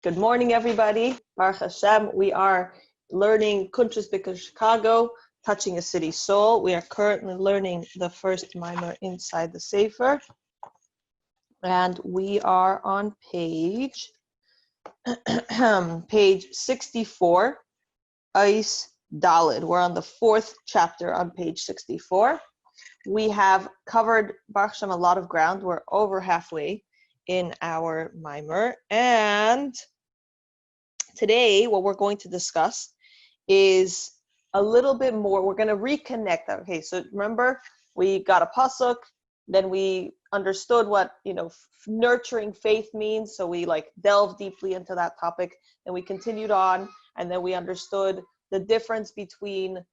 Good morning, everybody. Baruch Hashem. We are learning Kuntres Bikkur Chicago, Touching a City Soul. We are currently learning the first maamer inside the Sefer. And we are on page 64, Ais Dalid. We're on the fourth chapter on page 64. We have covered, Baruch Hashem, a lot of ground. We're over halfway in our maamer, and today what we're going to discuss is a little bit more. We're going to reconnect. Okay, so remember we got a pasuk, then we understood what nurturing faith means, so we delved deeply into that topic, and we continued on, and then we understood the difference between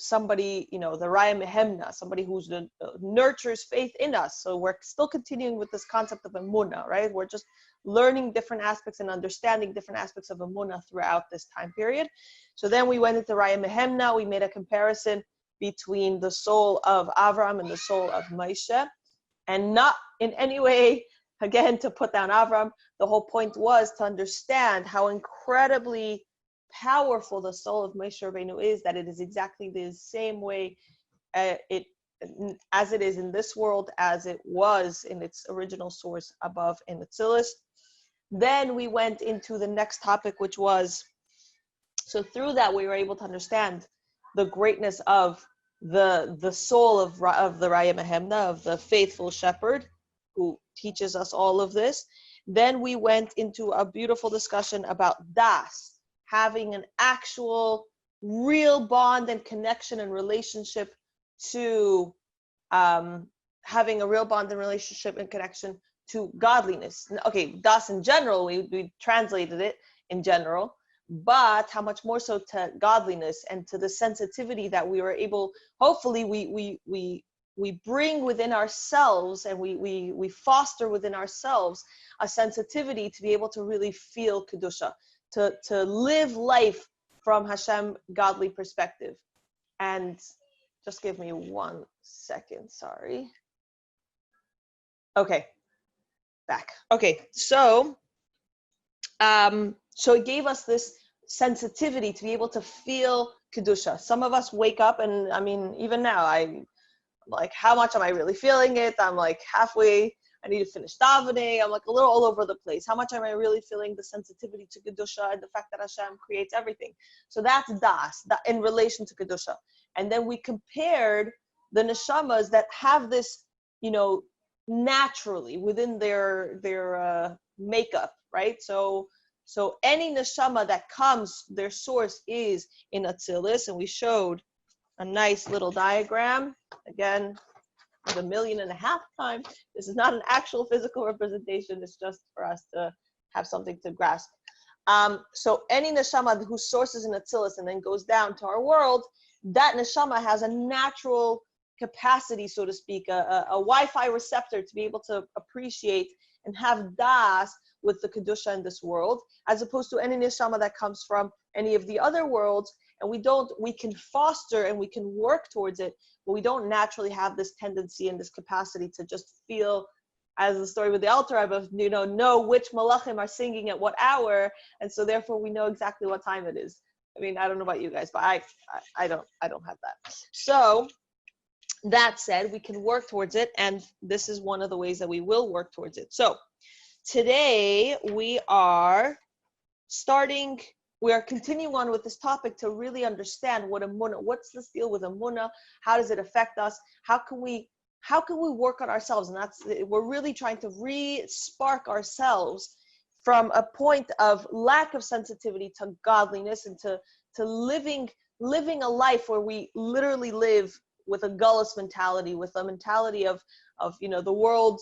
somebody, the Raya Mehemna, somebody who nurtures faith in us. So we're still continuing with this concept of Emunah, right? We're just learning different aspects and understanding different aspects of Emunah throughout this time period. So then we went into Raya Mehemna. We made a comparison between the soul of Avram and the soul of Moshe, and not in any way, again, to put down Avram. The whole point was to understand how incredibly powerful the soul of Moshe Rabbeinu is, that it is exactly the same way as it is in this world as it was in its original source above in Atzilus. Then we went into the next topic, which was, so through that we were able to understand the greatness of the soul of the Raya Mehemna, of the faithful shepherd who teaches us all of this. Then we went into a beautiful discussion about Das, having an actual real bond and connection and relationship to having a real bond and relationship and connection to godliness. Okay, Das in general, we translated it in general, but how much more so to godliness and to the sensitivity that we were able, hopefully we bring within ourselves, and we foster within ourselves a sensitivity to be able to really feel Kedusha, to live life from Hashem godly perspective. And just give me 1 second, sorry. Okay, back. Okay, so it gave us this sensitivity to be able to feel Kedusha. Some of us wake up, and I mean, even now, I'm like, how much am I really feeling it? I'm like halfway, I need to finish davening. I'm like a little all over the place. How much am I really feeling the sensitivity to Kedusha and the fact that Hashem creates everything? So that's Das, in relation to Kedusha. And then we compared the neshamas that have this, naturally within their makeup, right? So any neshama that comes, their source is in Atzilus, and we showed a nice little diagram. Again, 1.5 million times. This is not an actual physical representation. It's just for us to have something to grasp. So any neshama whose source is in Atzilus and then goes down to our world, that neshama has a natural capacity, so to speak, a Wi-Fi receptor to be able to appreciate and have das with the Kedusha in this world, as opposed to any neshama that comes from any of the other worlds. And we can foster and we can work towards it, but we don't naturally have this tendency and this capacity to just feel, as the story with the Alter Rebbe, of know which malachim are singing at what hour, and so therefore we know exactly what time it is. I mean, I don't know about you guys, but I don't have that. So that said, we can work towards it, and this is one of the ways that we will work towards it. So today we are continuing on with this topic to really understand what's this deal with Emunah, how does it affect us, how can we work on ourselves, and we're really trying to re-spark ourselves from a point of lack of sensitivity to godliness and to living a life where we literally live with a gullus mentality, with a mentality of the world.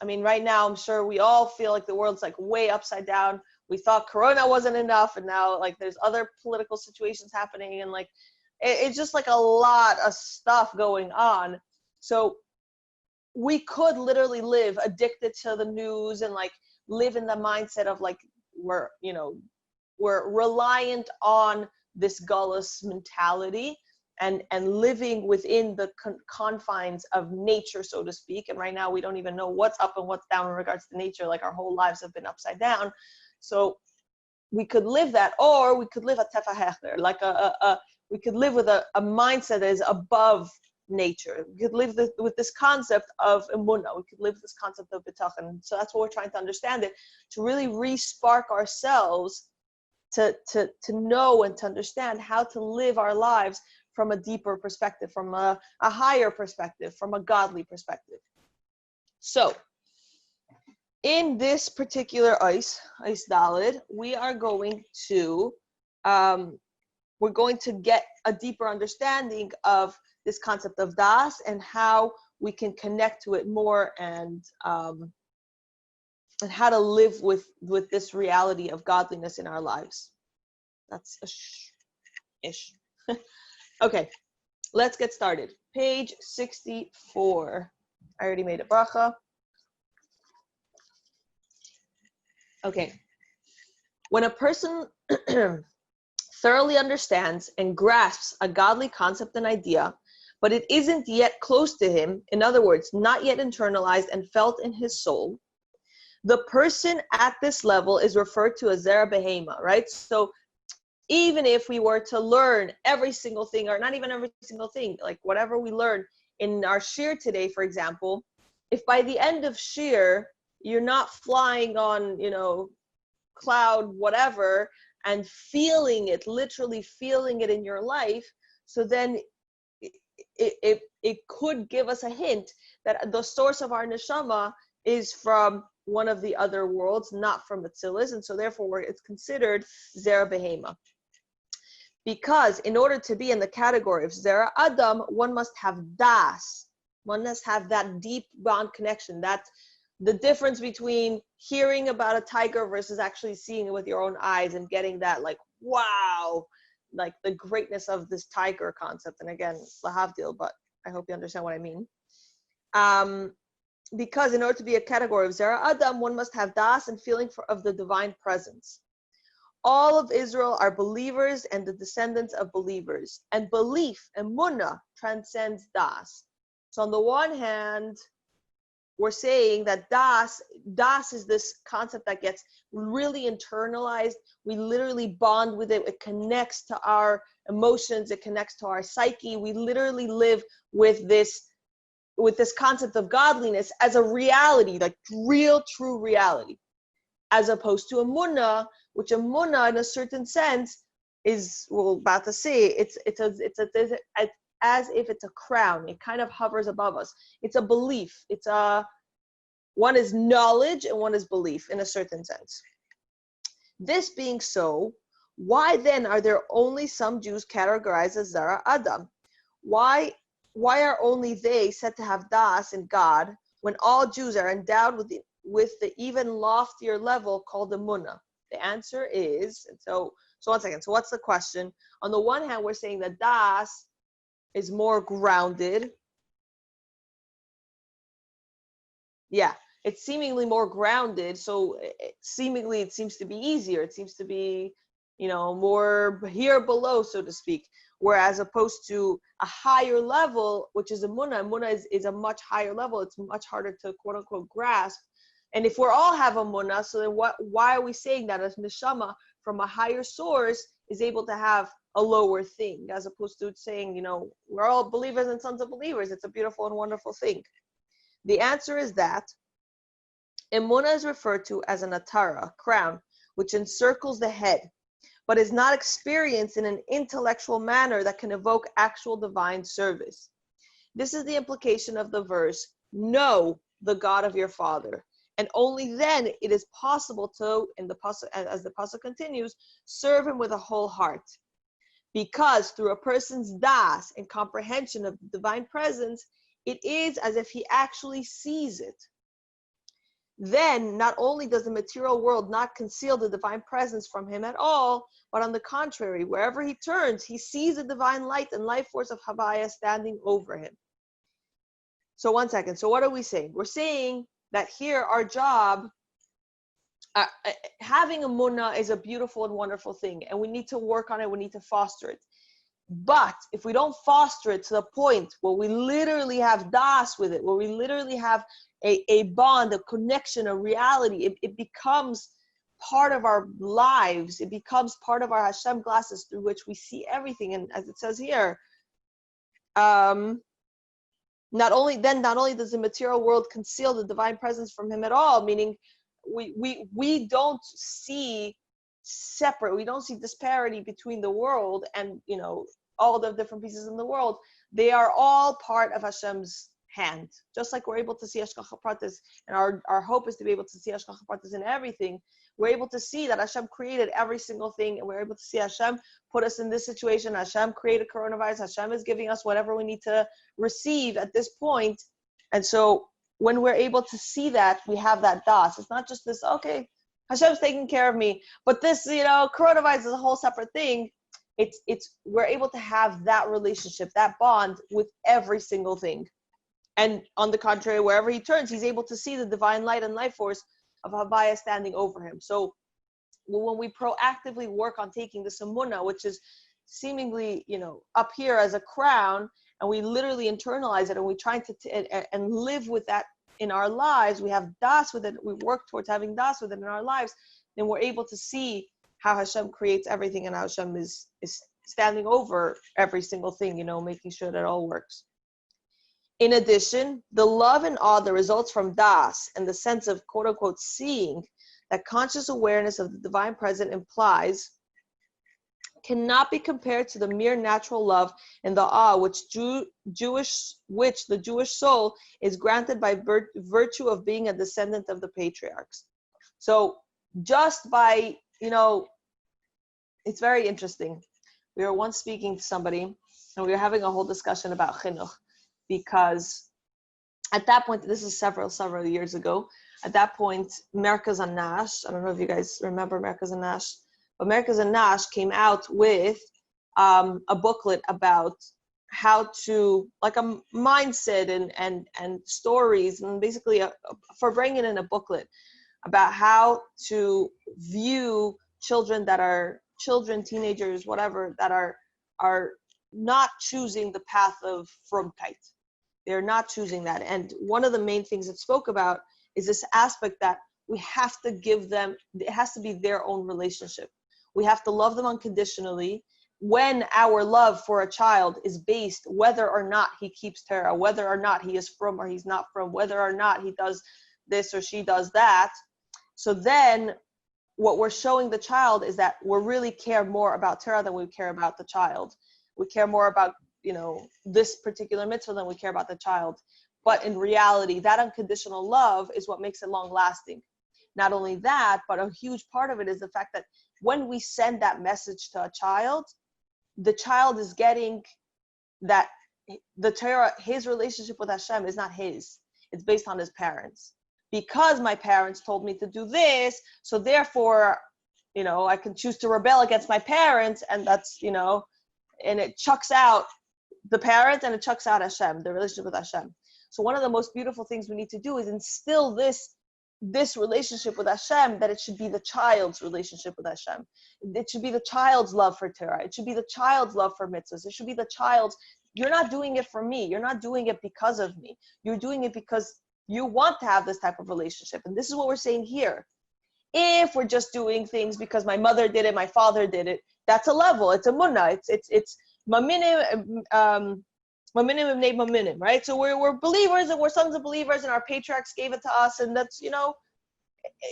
I mean, right now, I'm sure we all feel like the world's way upside down. We thought Corona wasn't enough, and now there's other political situations happening, and it's just a lot of stuff going on. So we could literally live addicted to the news and live in the mindset of we're reliant on this gullus mentality, and living within the confines of nature, so to speak. And right now we don't even know what's up and what's down in regards to nature. Like our whole lives have been upside down. So we could live that, or we could live a tefa hechter, like we could live with a mindset that is above nature. We could live with this concept of emunah. We could live with this concept of bitachon. So that's what we're trying to understand it, to really re-spark ourselves to know and to understand how to live our lives from a deeper perspective, from a higher perspective, from a godly perspective. So in this particular ice Daled, we are going to get a deeper understanding of this concept of das and how we can connect to it more, and how to live with this reality of godliness in our lives. That's ish. Okay, let's get started. Page 64. I already made a bracha. Okay. When a person thoroughly understands and grasps a godly concept and idea, but it isn't yet close to him, in other words, not yet internalized and felt in his soul, the person at this level is referred to as zera behema, right? So even if we were to learn every single thing, or not even every single thing, like whatever we learn in our shir today, for example, if by the end of shir, you're not flying on, cloud whatever, and feeling it, literally feeling it in your life, so then it could give us a hint that the source of our neshama is from one of the other worlds, not from Atzilus, and so therefore it's considered zera behema. Because in order to be in the category of zera adam, one must have das. One must have that deep bond connection. That's the difference between hearing about a tiger versus actually seeing it with your own eyes and getting that, like, wow, like the greatness of this tiger concept. And again, lahavdil, but I hope you understand what I mean. Because in order to be a category of zera adam, one must have das and feeling of the divine presence. All of Israel are believers and the descendants of believers. And belief, emunah, transcends das. So on the one hand, we're saying that das is this concept that gets really internalized. We literally bond with it. It connects to our emotions. It connects to our psyche. We literally live with this concept of godliness as a reality, like real, true reality, as opposed to emunah, which emunah, in a certain sense, is, we're about to see, it's as if it's a crown. It kind of hovers above us. It's a belief. One is knowledge and one is belief in a certain sense. This being so, why then are there only some Jews categorized as zera adam? Why are only they said to have das in God when all Jews are endowed with the even loftier level called emunah? The answer is, so 1 second. So what's the question? On the one hand, we're saying that das is more grounded. Yeah, it's seemingly more grounded. So it seems to be easier. It seems to be, more here below, so to speak. Whereas opposed to a higher level, which is emunah. Emunah is a much higher level. It's much harder to quote unquote grasp. And if we all have emunah, so then why are we saying that as neshama from a higher source is able to have a lower thing, as opposed to saying, we're all believers and sons of believers. It's a beautiful and wonderful thing. The answer is that emunah is referred to as an atara, crown, which encircles the head, but is not experienced in an intellectual manner that can evoke actual divine service. This is the implication of the verse, know the God of your father. And only then it is possible to, as the pasuk continues, serve him with a whole heart. Because through a person's das and comprehension of the divine presence, it is as if he actually sees it. Then not only does the material world not conceal the divine presence from him at all, but on the contrary, wherever he turns, he sees the divine light and life force of Havaya standing over him. So 1 second. So what are we saying? We're saying that here our job, having emunah is a beautiful and wonderful thing, and we need to work on it, we need to foster it. But if we don't foster it to the point where we literally have das with it, where we literally have a bond, a connection, a reality, it becomes part of our lives. It becomes part of our Hashem glasses through which we see everything. And as it says here, not only does the material world conceal the divine presence from him at all, meaning we don't see separate, we don't see disparity between the world and, you know, all the different pieces in the world. They are all part of Hashem's hand. Just like we're able to see Hashgacha Pratis, and our hope is to be able to see Hashgacha Pratis in everything. We're able to see that Hashem created every single thing, and we're able to see Hashem put us in this situation. Hashem created coronavirus. Hashem is giving us whatever we need to receive at this point. And so when we're able to see that, we have that das. It's not just this, okay, Hashem's taking care of me, but this, you know, coronavirus is a whole separate thing. It's we're able to have that relationship, that bond with every single thing. And on the contrary, wherever he turns, he's able to see the divine light and life force of Havaya standing over him. So when we proactively work on taking this emunah, which is seemingly, you know, up here as a crown, and we literally internalize it, and we try to and live with that in our lives, we have das with it, we work towards having das with it in our lives, then we're able to see how Hashem creates everything and how Hashem is standing over every single thing, you know, making sure that it all works. In addition, the love and awe that results from das and the sense of quote unquote seeing that conscious awareness of the divine presence implies cannot be compared to the mere natural love and the awe which the Jewish soul is granted by virtue of being a descendant of the patriarchs. So just by, you know, it's very interesting. We were once speaking to somebody and we were having a whole discussion about chinuch, because at that point, this is several years ago, at that point, Merkaz Anash, I don't know if you guys remember Merkaz Anash, but Merkaz Anash came out with a booklet about how to, like a mindset and stories, and basically for bringing in a booklet about how to view children that are teenagers, whatever, that are not choosing the path of frumkeit. They're not choosing that. And one of the main things it spoke about is this aspect that we have to give them, it has to be their own relationship. We have to love them unconditionally. When our love for a child is based whether or not he keeps Torah, whether or not he is from or he's not from, whether or not he does this or she does that. So then what we're showing the child is that we really care more about Torah than we care about the child. We care more about, you know, this particular mitzvah than we care about the child. But in reality, that unconditional love is what makes it long lasting. Not only that, but a huge part of it is the fact that when we send that message to a child, the child is getting that the Torah, his relationship with Hashem is not his. It's based on his parents. Because my parents told me to do this, so therefore, you know, I can choose to rebel against my parents, and that's, you know, and it chucks out the parents and it chucks out Hashem, the relationship with Hashem. So one of the most beautiful things we need to do is instill this relationship with Hashem, that it should be the child's relationship with Hashem. It should be the child's love for Torah. It should be the child's love for mitzvahs. It should be the child's, you're not doing it for me. You're not doing it because of me. You're doing it because you want to have this type of relationship. And this is what we're saying here. If we're just doing things because my mother did it, my father did it, that's a level. It's a munah. It's maminim, right? So we're believers and we're sons of believers, and our patriarchs gave it to us, and that's, you know,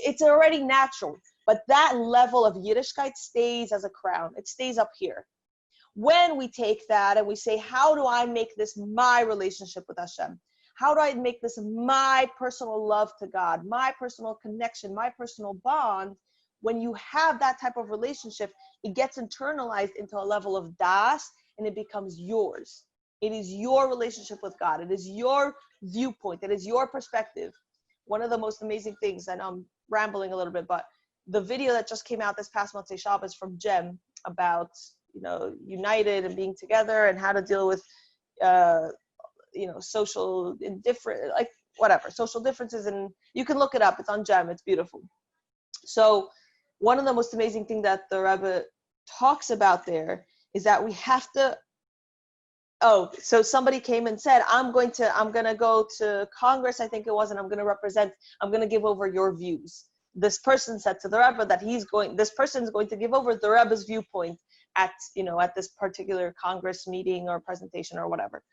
it's already natural. But that level of Yiddishkeit stays as a crown. It stays up here. When we take that and we say, how do I make this my relationship with Hashem? How do I make this my personal love to God, my personal connection, my personal bond? When you have that type of relationship, it gets internalized into a level of das, and it becomes yours. It is your relationship with God. It is your viewpoint. It is your perspective. One of the most amazing things, and I'm rambling a little bit, but the video that just came out this past Motzei Shabbos from Jem about, you know, united and being together and how to deal with, you know, social indifference, like whatever, social differences. And you can look it up. It's on Jem. It's beautiful. So one of the most amazing things that the Rebbe talks about there is that we have to, so somebody came and said, I'm going to go to Congress, I think it was, and I'm going to give over your views. this person said to the Rebbe that this person is going to give over the Rebbe's viewpoint at this particular Congress meeting or presentation or whatever.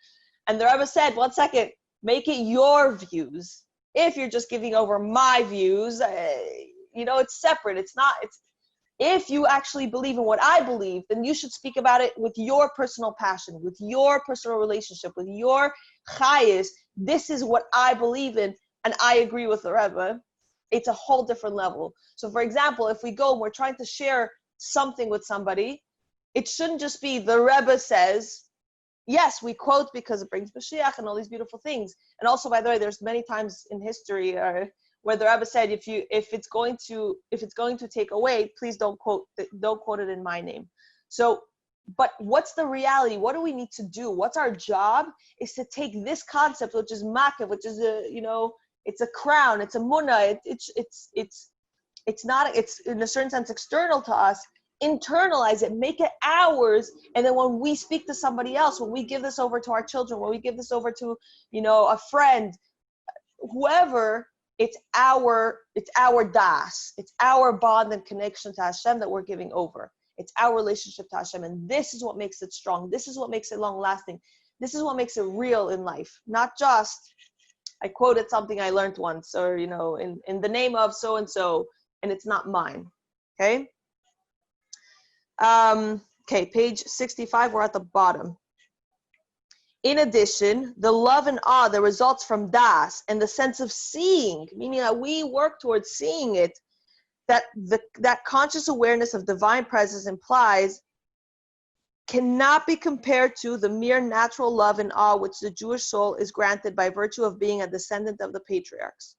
And the Rebbe said, 1 second, make it your views. If you're just giving over my views, it's separate. If you actually believe in what I believe, then you should speak about it with your personal passion, with your personal relationship, with your chayis. This is what I believe in, and I agree with the Rebbe. It's a whole different level. So, for example, if we go and we're trying to share something with somebody, it shouldn't just be the Rebbe says. Yes, we quote because it brings Mashiach and all these beautiful things. And also, by the way, there's many times in history where the Rebbe said, if it's going to take away, please don't quote it in my name. So, but what's the reality? What do we need to do? What's our job? Is to take this concept, which is maaker, which is it's a crown, it's a munah, it's in a certain sense external to us. Internalize it, make it ours, and then when we speak to somebody else, when we give this over to our children, when we give this over to a friend, whoever, it's our das, it's our bond and connection to Hashem that we're giving over. It's our relationship to Hashem, and this is what makes it strong. This is what makes it long lasting. This is what makes it real in life, not just I quoted something I learned once, or in the name of so and so, and it's not mine. Okay. Page 65, we're at the bottom. In addition, the love and awe that results from das and the sense of seeing, meaning that we work towards seeing it, that conscious awareness of divine presence implies, cannot be compared to the mere natural love and awe which the Jewish soul is granted by virtue of being a descendant of the patriarchs.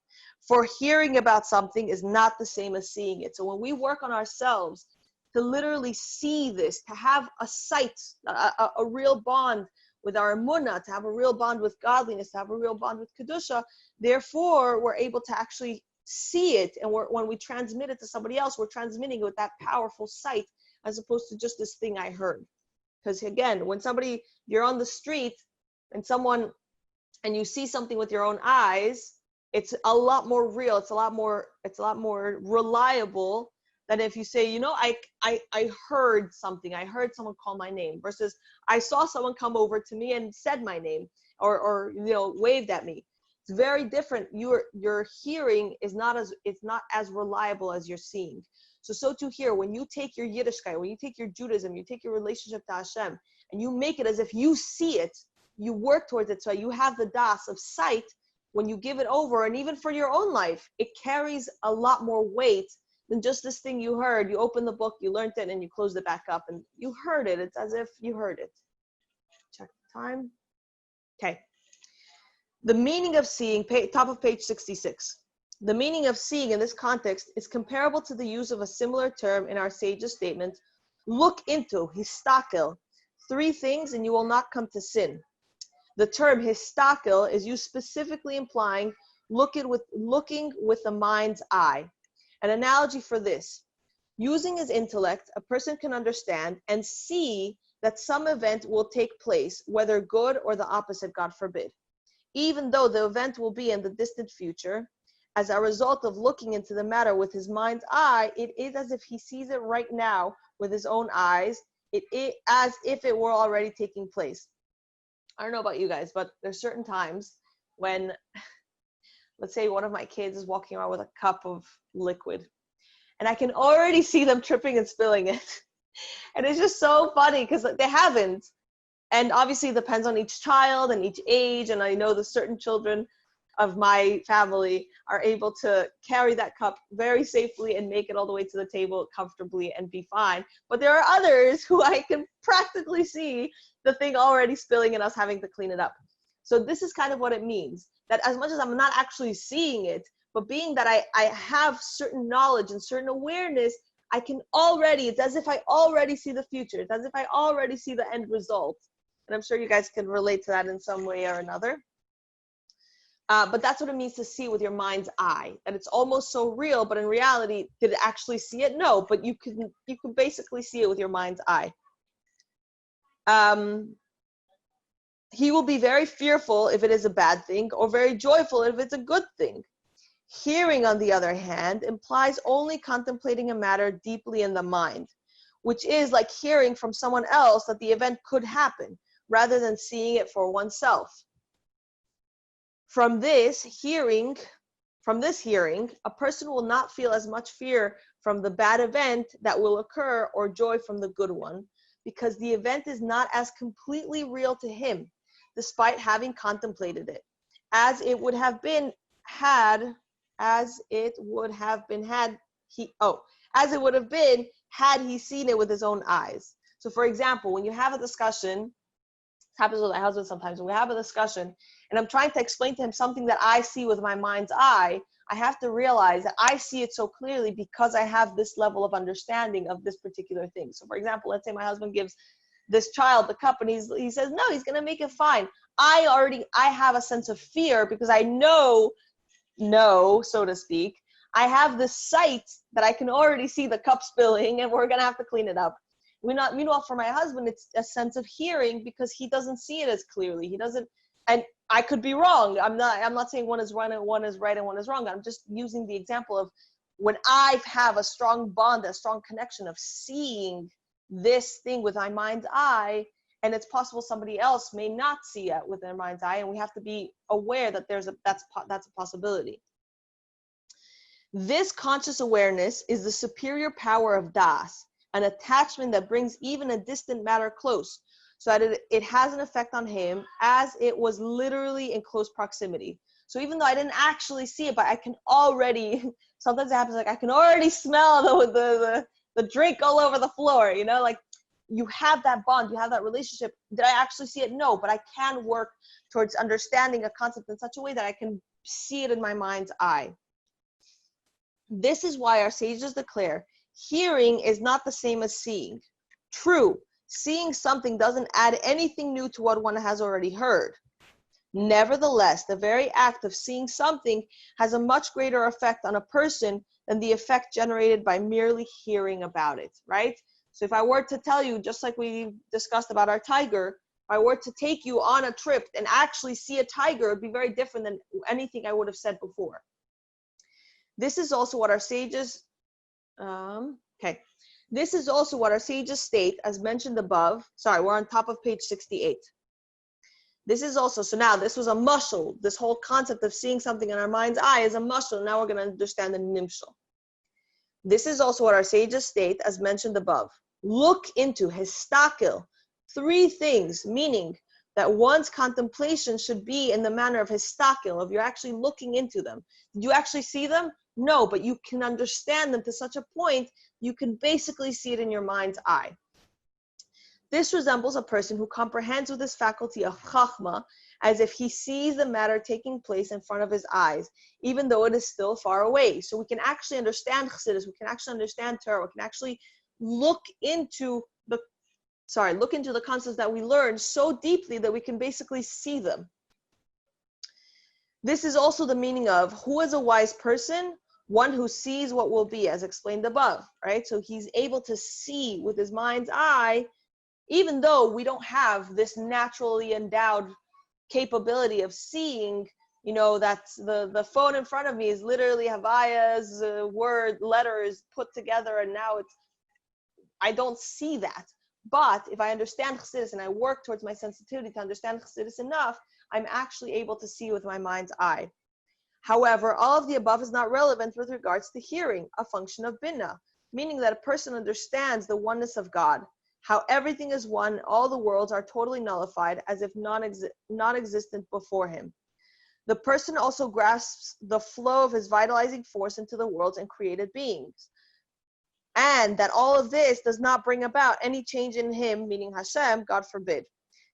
For hearing about something is not the same as seeing it. So when we work on ourselves, to literally see this, to have a sight, a real bond with our emunah, to have a real bond with godliness, to have a real bond with kedusha, therefore we're able to actually see it, and when we transmit it to somebody else, we're transmitting it with that powerful sight, as opposed to just this thing I heard. Because again, when you're on the street and you see something with your own eyes, it's a lot more real, it's a lot more reliable than if you say, I heard something, I heard someone call my name, versus I saw someone come over to me and said my name, or waved at me. It's very different. Your hearing is not as reliable as your seeing. So too here, when you take your Yiddishkeit, when you take your Judaism, you take your relationship to Hashem, and you make it as if you see it, you work towards it, so you have the das of sight. When you give it over, and even for your own life, it carries a lot more weight than just this thing you heard. You open the book, you learned it, and you closed it back up, and you heard it. It's as if you heard it. Check the time. Okay. The meaning of seeing, top of page 66. The meaning of seeing in this context is comparable to the use of a similar term in our sage's statement, look into, histakel, 3 things and you will not come to sin. The term histakel is used specifically implying looking with the mind's eye. An analogy for this: using his intellect, a person can understand and see that some event will take place, whether good or the opposite, God forbid. Even though the event will be in the distant future, as a result of looking into the matter with his mind's eye, it is as if he sees it right now with his own eyes, as if it were already taking place. I don't know about you guys, but there's certain times when, let's say one of my kids is walking around with a cup of liquid, and I can already see them tripping and spilling it. And it's just so funny because they haven't. And obviously it depends on each child and each age. And I know that certain children of my family are able to carry that cup very safely and make it all the way to the table comfortably and be fine. But there are others who I can practically see the thing already spilling and us having to clean it up. So this is kind of what it means, that as much as I'm not actually seeing it, but being that I have certain knowledge and certain awareness, I can already, it's as if I already see the future. It's as if I already see the end result. And I'm sure you guys can relate to that in some way or another. But that's what it means to see with your mind's eye. That it's almost so real, but in reality, did it actually see it? No, but you can basically see it with your mind's eye. He will be very fearful if it is a bad thing, or very joyful if it's a good thing. Hearing, on the other hand, implies only contemplating a matter deeply in the mind, which is like hearing from someone else that the event could happen, rather than seeing it for oneself. From this hearing, a person will not feel as much fear from the bad event that will occur or joy from the good one, because the event is not as completely real to him, despite having contemplated it, as it would have been had he seen it with his own eyes. So for example, when you have a discussion, it happens with my husband sometimes, when we have a discussion and I'm trying to explain to him something that I see with my mind's eye, I have to realize that I see it so clearly because I have this level of understanding of this particular thing. So for example, let's say my husband gives this child the cup and he says, no, he's going to make it fine. I have a sense of fear because I know, so to speak, I have this sight that I can already see the cup spilling and we're going to have to clean it up. Meanwhile, for my husband, it's a sense of hearing because he doesn't see it as clearly. He doesn't, and I could be wrong. I'm not saying one is right and one is right and one is wrong. I'm just using the example of when I have a strong bond, a strong connection of seeing this thing with my mind's eye, and it's possible somebody else may not see it with their mind's eye, and we have to be aware that that's a possibility. This conscious awareness is the superior power of das, an attachment that brings even a distant matter close, so that it has an effect on him as it was literally in close proximity. So even though I didn't actually see it, but I can already, sometimes it happens like I can already smell the drink all over the floor, like you have that bond, you have that relationship. Did I actually see it? No, but I can work towards understanding a concept in such a way that I can see it in my mind's eye. This is why our sages declare, hearing is not the same as seeing. True, seeing something doesn't add anything new to what one has already heard. Nevertheless, the very act of seeing something has a much greater effect on a person than the effect generated by merely hearing about it, right? So if I were to tell you, just like we discussed about our tiger, if I were to take you on a trip and actually see a tiger, it would be very different than anything I would have said before. This is also what our sages, This is also what our sages state, as mentioned above. Sorry, we're on top of page 68. This is also, so now this was a mushal. This whole concept of seeing something in our mind's eye is a mushal. Now we're going to understand the nimshal. This is also what our sages state, as mentioned above. Look into histakil, 3 things, meaning that one's contemplation should be in the manner of histakil, of you're actually looking into them. Did you actually see them? No, but you can understand them to such a point, you can basically see it in your mind's eye. This resembles a person who comprehends with his faculty of chachma as if he sees the matter taking place in front of his eyes, even though it is still far away. So we can actually understand Chassidus, we can actually understand Torah, we can actually look into the concepts that we learn so deeply that we can basically see them. This is also the meaning of who is a wise person? One who sees what will be, as explained above, right? So he's able to see with his mind's eye, even though we don't have this naturally endowed capability of seeing, that's the phone in front of me is literally Havaya's letters put together, and now I don't see that. But if I understand Chassidus and I work towards my sensitivity to understand Chassidus enough, I'm actually able to see with my mind's eye. However, all of the above is not relevant with regards to hearing, a function of binah, meaning that a person understands the oneness of God, how everything is one, all the worlds are totally nullified as if non-existent before him. The person also grasps the flow of his vitalizing force into the worlds and created beings, and that all of this does not bring about any change in him, meaning Hashem, God forbid,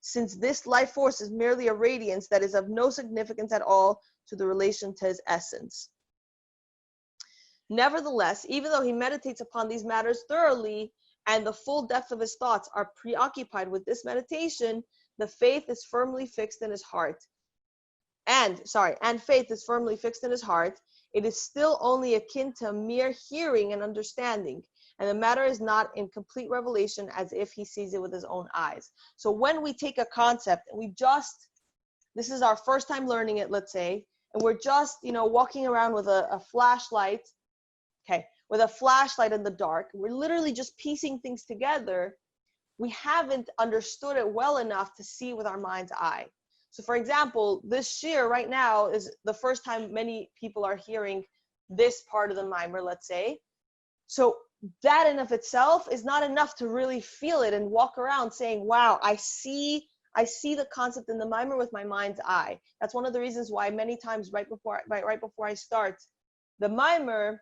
since this life force is merely a radiance that is of no significance at all to the relation to his essence. Nevertheless, even though he meditates upon these matters thoroughly and the full depth of his thoughts are preoccupied with this meditation, the faith is firmly fixed in his heart. And faith is firmly fixed in his heart. It is still only akin to mere hearing and understanding, and the matter is not in complete revelation as if he sees it with his own eyes. So when we take a concept and this is our first time learning it, let's say, and we're just, walking around with a flashlight, okay, with a flashlight in the dark, we're literally just piecing things together, we haven't understood it well enough to see with our mind's eye. So for example, this year right now is the first time many people are hearing this part of the maamer, let's say. So that in of itself is not enough to really feel it and walk around saying, wow, I see the concept in the maamer with my mind's eye. That's one of the reasons why many times right before I start the maamer,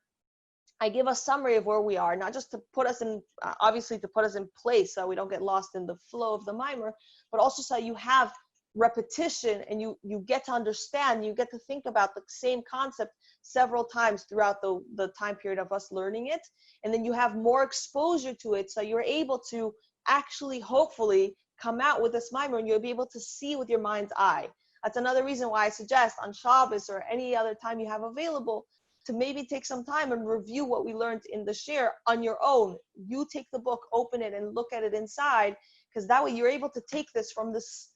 I give a summary of where we are, not just to put us in, obviously to put us in place so we don't get lost in the flow of the maamer, but also so you have repetition and you get to understand, you get to think about the same concept several times throughout the time period of us learning it. And then you have more exposure to it, so you're able to actually, hopefully, come out with this maamer and you'll be able to see with your mind's eye. That's another reason why I suggest on Shabbos or any other time you have available to maybe take some time and review what we learned in the shir on your own. You take the book, open it, and look at it inside, because that way you're able to take this from this,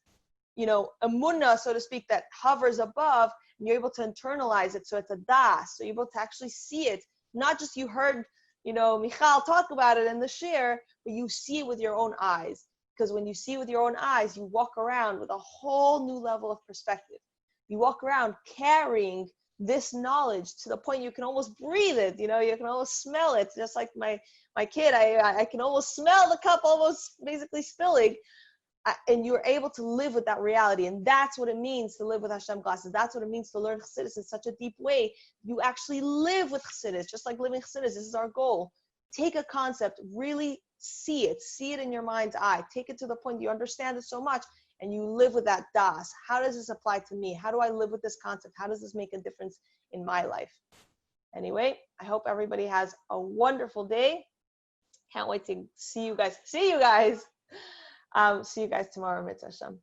emunah, so to speak, that hovers above, and you're able to internalize it. So it's a das. So you're able to actually see it. Not just you heard, Michal talk about it in the shir, but you see it with your own eyes. Because when you see it with your own eyes, you walk around with a whole new level of perspective. You walk around carrying this knowledge to the point you can almost breathe it, you can almost smell it. Just like my kid, I can almost smell the cup almost basically spilling. And you're able to live with that reality. And that's what it means to live with Hashem glasses. That's what it means to learn Chassidus in such a deep way. You actually live with Chassidus, just like living Chassidus. This is our goal. Take a concept, really see it in your mind's eye. Take it to the point you understand it so much, and you live with that das. How does this apply to me? How do I live with this concept? How does this make a difference in my life? Anyway, I hope everybody has a wonderful day. Can't wait to see you guys. See you guys tomorrow, Mitzvah Hashem.